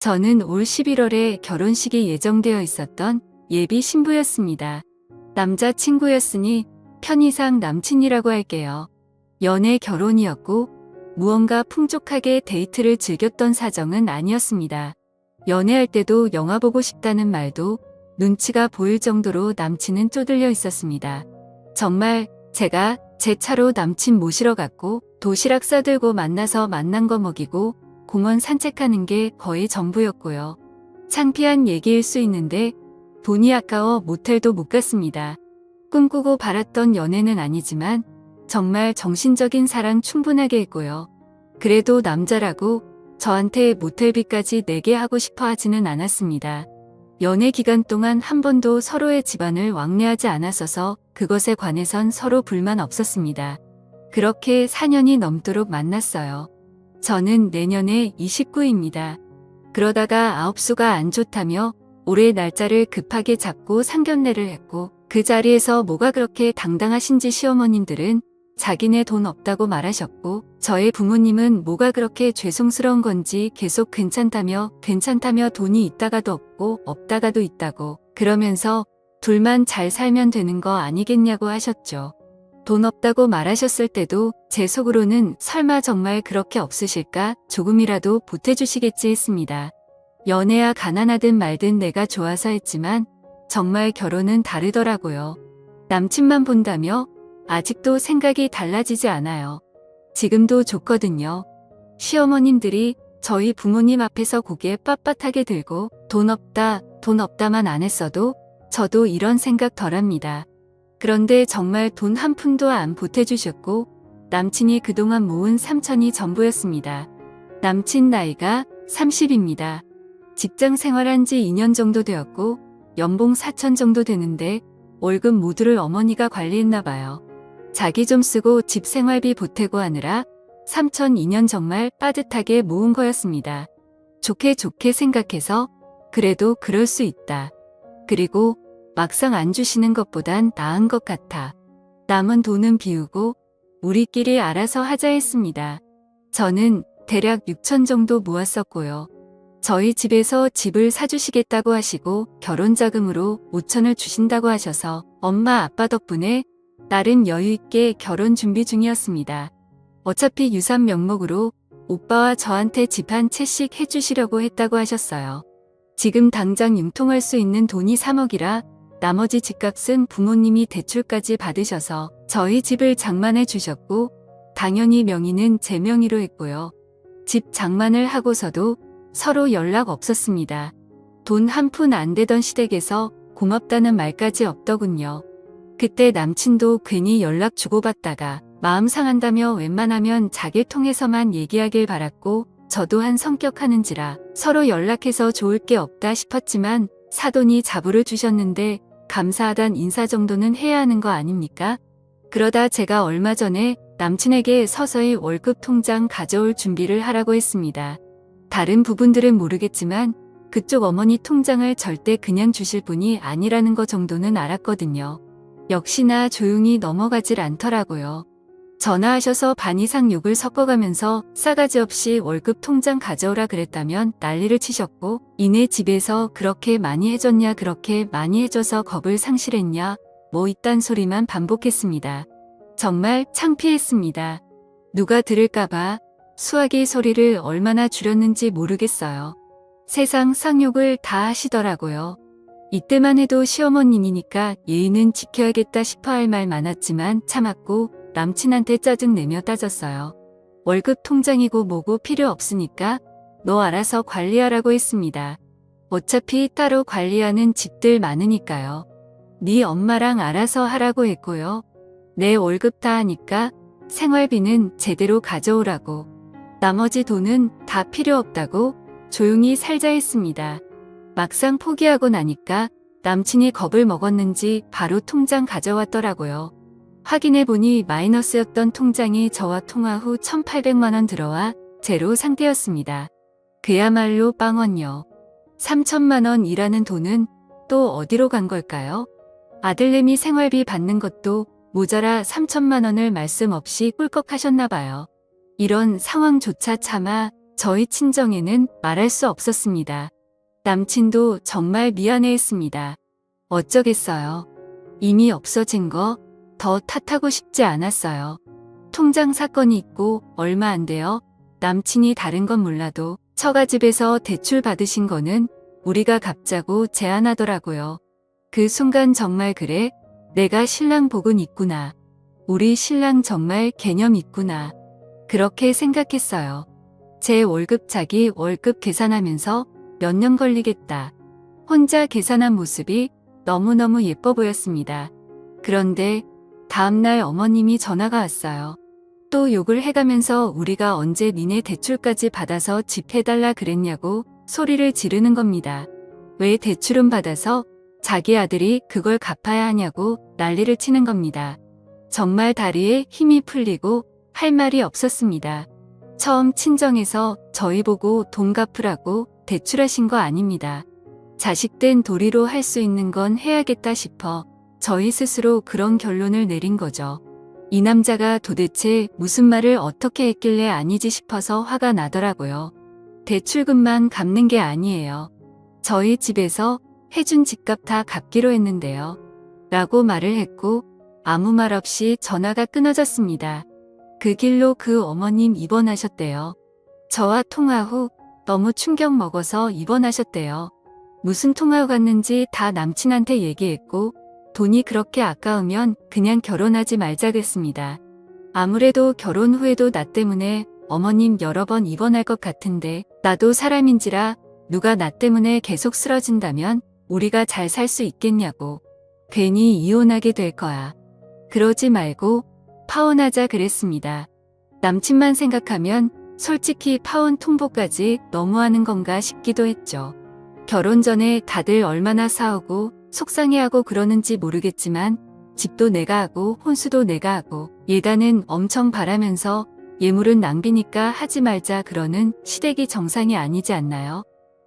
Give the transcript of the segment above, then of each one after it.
저는 올 11월에 결혼식이 예정되어 있었던 예비 신부였습니다. 남자친구였으니 편의상 남친이라고 할게요. 연애 결혼이었고 무언가 풍족하게 데이트를 즐겼던 사정은 아니었습니다. 연애할 때도 영화 보고 싶다는 말도 눈치가 보일 정도로 남친은 쪼들려 있었습니다. 정말 제가 제 차로 남친 모시러 갔고 도시락 싸들고 만나서 만난 거 먹이고 공원 산책하는 게 거의 전부였고요. 창피한 얘기일 수 있는데 돈이 아까워 모텔도 못 갔습니다. 꿈꾸고 바랐던 연애는 아니지만 정말 정신적인 사랑 충분하게 했고요. 그래도 남자라고 저한테 모텔비까지 내게 하고 싶어 하지는 않았습니다. 연애 기간 동안 한 번도 서로의 집안을 왕래하지 않았어서 그것에 관해선 서로 불만 없었습니다. 그렇게 4년이 넘도록 만났어요. 저는 내년에 29입니다. 그러다가 아홉수가 안 좋다며 올해 날짜를 급하게 잡고 상견례를 했고 그 자리에서 뭐가 그렇게 당당하신지 시어머님들은 자기네 돈 없다고 말하셨고 저의 부모님은 뭐가 그렇게 죄송스러운 건지 계속 괜찮다며 돈이 있다가도 없고 없다가도 있다고 그러면서 둘만 잘 살면 되는 거 아니겠냐고 하셨죠. 돈 없다고 말하셨을 때도 제 속으로는 설마 정말 그렇게 없으실까 조금이라도 보태주시겠지 했습니다. 연애야 가난하든 말든 내가 좋아서 했지만 정말 결혼은 다르더라고요. 남친만 본다며 아직도 생각이 달라지지 않아요. 지금도 좋거든요. 시어머님들이 저희 부모님 앞에서 고개 빳빳하게 들고 돈 없다만 안 했어도 저도 이런 생각 덜합니다. 그런데 정말 돈 한 푼도 안 보태주셨고 남친이 그동안 모은 3천이 전부였습니다. 남친 나이가 30입니다. 직장 생활한 지 2년 정도 되었고 연봉 4천 정도 되는데 월급 모두를 어머니가 관리했나 봐요. 자기 좀 쓰고 집 생활비 보태고 하느라 3천 2년 정말 빠듯하게 모은 거였습니다. 좋게 생각해서 그래도 그럴 수 있다. 그리고 막상 안 주시는 것보단 나은 것 같아. 남은 돈은 비우고 우리끼리 알아서 하자 했습니다. 저는 대략 6천 정도 모았었고요. 저희 집에서 집을 사주시겠다고 하시고 결혼자금으로 5천을 주신다고 하셔서 엄마 아빠 덕분에 나름 여유있게 결혼 준비 중이었습니다. 어차피 유산 명목으로 오빠와 저한테 집 한 채씩 해주시려고 했다고 하셨어요. 지금 당장 융통할 수 있는 돈이 3억이라 나머지 집값은 부모님이 대출까지 받으셔서 저희 집을 장만해 주셨고 당연히 명의는 제 명의로 했고요. 집 장만을 하고서도 서로 연락 없었습니다. 돈 한 푼 안 되던 시댁에서 고맙다는 말까지 없더군요. 그때 남친도 괜히 연락 주고받다가 마음 상한다며 웬만하면 자기 통해서만 얘기하길 바랐고 저도 한 성격 하는지라 서로 연락해서 좋을 게 없다 싶었지만 사돈이 자부를 주셨는데 감사하단 인사 정도는 해야 하는 거 아닙니까? 그러다 제가 얼마 전에 남친에게 서서히 월급 통장 가져올 준비를 하라고 했습니다. 다른 부분들은 모르겠지만 그쪽 어머니 통장을 절대 그냥 주실 분이 아니라는 거 정도는 알았거든요. 역시나 조용히 넘어가질 않더라고요. 전화하셔서 반 이상 욕을 섞어가면서 싸가지 없이 월급 통장 가져오라 그랬다면 난리를 치셨고 이내 집에서 그렇게 많이 해줬냐 그렇게 많이 해줘서 겁을 상실했냐 뭐 이딴 소리만 반복했습니다. 정말 창피했습니다. 누가 들을까봐 수화기 소리를 얼마나 줄였는지 모르겠어요. 세상 쌍욕을 다 하시더라고요. 이때만 해도 시어머님이니까 예의는 지켜야겠다 싶어 할 말 많았지만 참았고 남친한테 짜증내며 따졌어요. 월급 통장이고 뭐고 필요 없으니까 너 알아서 관리하라고 했습니다. 어차피 따로 관리하는 집들 많으니까요. 네 엄마랑 알아서 하라고 했고요. 내 월급 다 하니까 생활비는 제대로 가져오라고. 나머지 돈은 다 필요 없다고 조용히 살자 했습니다. 막상 포기하고 나니까 남친이 겁을 먹었는지 바로 통장 가져왔더라고요. 확인해보니 마이너스였던 통장이 저와 통화 후 1,800만 원 들어와 제로 상태였습니다. 그야말로 빵원요. 3천만 원이라는 돈은 또 어디로 간 걸까요? 아들내미 생활비 받는 것도 모자라 3천만 원을 말씀 없이 꿀꺽하셨나 봐요. 이런 상황조차 참아 저희 친정에는 말할 수 없었습니다. 남친도 정말 미안해했습니다. 어쩌겠어요. 이미 없어진 거 더 탓하고 싶지 않았어요. 통장 사건이 있고 얼마 안 돼요. 남친이 다른 건 몰라도 처가집에서 대출 받으신 거는 우리가 갚자고 제안하더라고요. 그 순간 정말 그래? 내가 신랑 복은 있구나. 우리 신랑 정말 개념 있구나. 그렇게 생각했어요. 제 월급 자기 월급 계산하면서 몇 년 걸리겠다. 혼자 계산한 모습이 너무너무 예뻐 보였습니다. 그런데 다음날 어머님이 전화가 왔어요. 또 욕을 해가면서 우리가 언제 니네 대출까지 받아서 집 해달라 그랬냐고 소리를 지르는 겁니다. 왜 대출은 받아서 자기 아들이 그걸 갚아야 하냐고 난리를 치는 겁니다. 정말 다리에 힘이 풀리고 할 말이 없었습니다. 처음 친정에서 저희 보고 돈 갚으라고 대출하신 거 아닙니다. 자식된 도리로 할 수 있는 건 해야겠다 싶어 저희 스스로 그런 결론을 내린 거죠. 이 남자가 도대체 무슨 말을 어떻게 했길래 아니지 싶어서 화가 나더라고요. 대출금만 갚는 게 아니에요. 저희 집에서 해준 집값 다 갚기로 했는데요. 라고 말을 했고 아무 말 없이 전화가 끊어졌습니다. 그 길로 그 어머님 입원하셨대요. 저와 통화 후 너무 충격 먹어서 입원하셨대요. 무슨 통화 갔는지 다 남친한테 얘기했고 돈이 그렇게 아까우면 그냥 결혼하지 말자겠습니다. 아무래도 결혼 후에도 나 때문에 어머님 여러 번 입원할 것 같은데 나도 사람인지라 누가 나 때문에 계속 쓰러진다면 우리가 잘 살 수 있겠냐고. 괜히 이혼하게 될 거야. 그러지 말고 파혼하자 그랬습니다. 남친만 생각하면 솔직히 파혼 통보까지 너무하는 건가 싶기도 했죠. 결혼 전에 다들 얼마나 싸우고 속상해하고 그러는지 모르겠지만 집도 내가 하고 혼수도 내가 하고 예단은 엄청 바라면서 예물은 낭비니까 하지 말자 그러는 시댁이 정상이 아니지 않나요?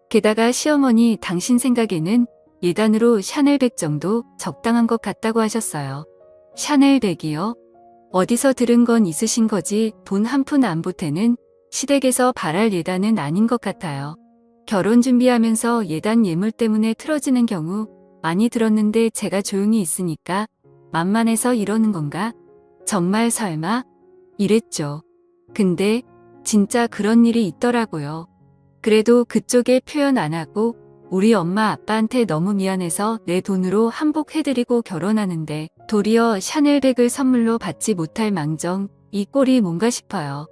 게다가 시어머니 당신 생각에는 예단으로 샤넬백 정도 적당한 것 같다고 하셨어요. 샤넬백이요? 어디서 들은 건 있으신 거지 돈 한 푼 안 보태는 시댁에서 바랄 예단은 아닌 것 같아요. 결혼 준비하면서 예단 예물 때문에 틀어지는 경우 많이 들었는데 제가 조용히 있으니까 만만해서 이러는 건가? 정말 설마? 이랬죠. 근데 진짜 그런 일이 있더라고요. 그래도 그쪽에 표현 안 하고 우리 엄마 아빠한테 너무 미안해서 내 돈으로 한복해드리고 결혼하는데 도리어 샤넬백을 선물로 받지 못할 망정 이 꼴이 뭔가 싶어요.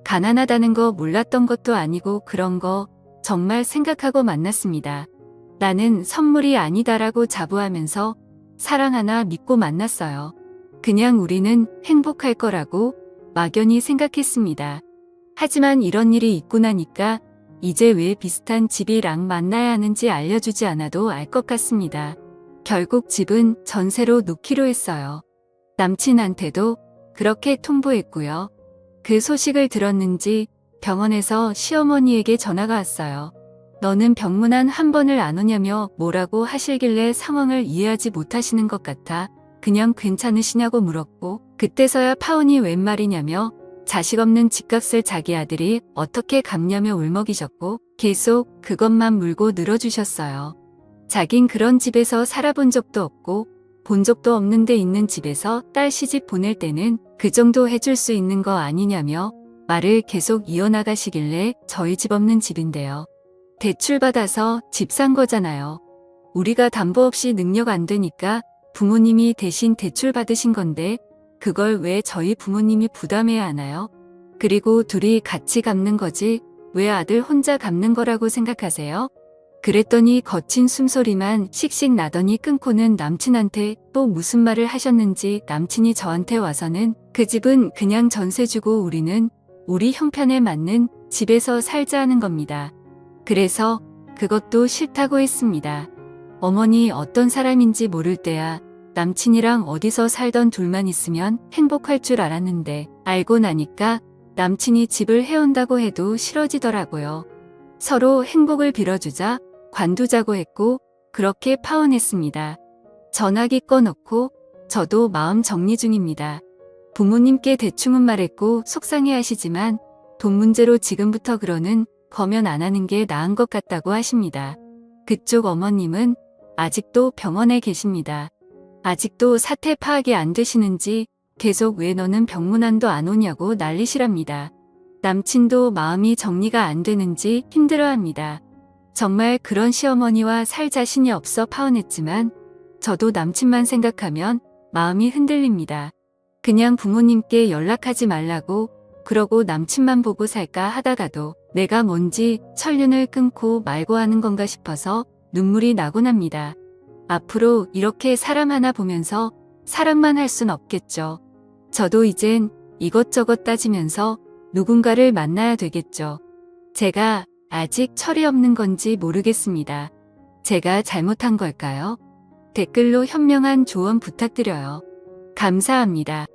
가난하다는 거 몰랐던 것도 아니고 그런 거 정말 생각하고 만났습니다. 나는 선물이 아니다라고 자부하면서 사랑 하나 믿고 만났어요. 그냥 우리는 행복할 거라고 막연히 생각했습니다. 하지만 이런 일이 있고 나니까 이제 왜 비슷한 집이랑 만나야 하는지 알려주지 않아도 알 것 같습니다. 결국 집은 전세로 놓기로 했어요. 남친한테도 그렇게 통보했고요. 그 소식을 들었는지 병원에서 시어머니에게 전화가 왔어요. 너는 병문안 한 번을 안 오냐며 뭐라고 하실길래 상황을 이해하지 못하시는 것 같아 그냥 괜찮으시냐고 물었고 그때서야 파혼이 웬 말이냐며 자식 없는 집값을 자기 아들이 어떻게 갚냐며 울먹이셨고 계속 그것만 물고 늘어주셨어요. 자긴 그런 집에서 살아본 적도 없고 본 적도 없는데 있는 집에서 딸 시집 보낼 때는 그 정도 해줄 수 있는 거 아니냐며 말을 계속 이어나가시길래 저희 집 없는 집인데요. 대출 받아서 집 산 거잖아요. 우리가 담보 없이 능력 안 되니까 부모님이 대신 대출 받으신 건데 그걸 왜 저희 부모님이 부담해야 하나요? 그리고 둘이 같이 갚는 거지 왜 아들 혼자 갚는 거라고 생각하세요? 그랬더니 거친 숨소리만 씩씩 나더니 끊고는 남친한테 또 무슨 말을 하셨는지 남친이 저한테 와서는 그 집은 그냥 전세 주고 우리는 우리 형편에 맞는 집에서 살자 하는 겁니다. 그래서 그것도 싫다고 했습니다. 어머니 어떤 사람인지 모를 때야 남친이랑 어디서 살던 둘만 있으면 행복할 줄 알았는데 알고 나니까 남친이 집을 해온다고 해도 싫어지더라고요. 서로 행복을 빌어주자 관두자고 했고 그렇게 파혼했습니다. 전화기 꺼놓고 저도 마음 정리 중입니다. 부모님께 대충은 말했고 속상해 하시지만 돈 문제로 지금부터 그러는 거면 안 하는 게 나은 것 같다고 하십니다. 그쪽 어머님은 아직도 병원에 계십니다. 아직도 사태 파악이 안 되시는지 계속 왜 너는 병문안도 안 오냐고 난리시랍니다. 남친도 마음이 정리가 안 되는지 힘들어합니다. 정말 그런 시어머니와 살 자신이 없어 파혼했지만 저도 남친만 생각하면 마음이 흔들립니다. 그냥 부모님께 연락하지 말라고 그러고 남친만 보고 살까 하다가도 내가 뭔지 천륜을 끊고 말고 하는 건가 싶어서 눈물이 나곤 합니다. 앞으로 이렇게 사람 하나 보면서 사랑만 할 순 없겠죠. 저도 이젠 이것저것 따지면서 누군가를 만나야 되겠죠. 제가 아직 철이 없는 건지 모르겠습니다. 제가 잘못한 걸까요? 댓글로 현명한 조언 부탁드려요. 감사합니다.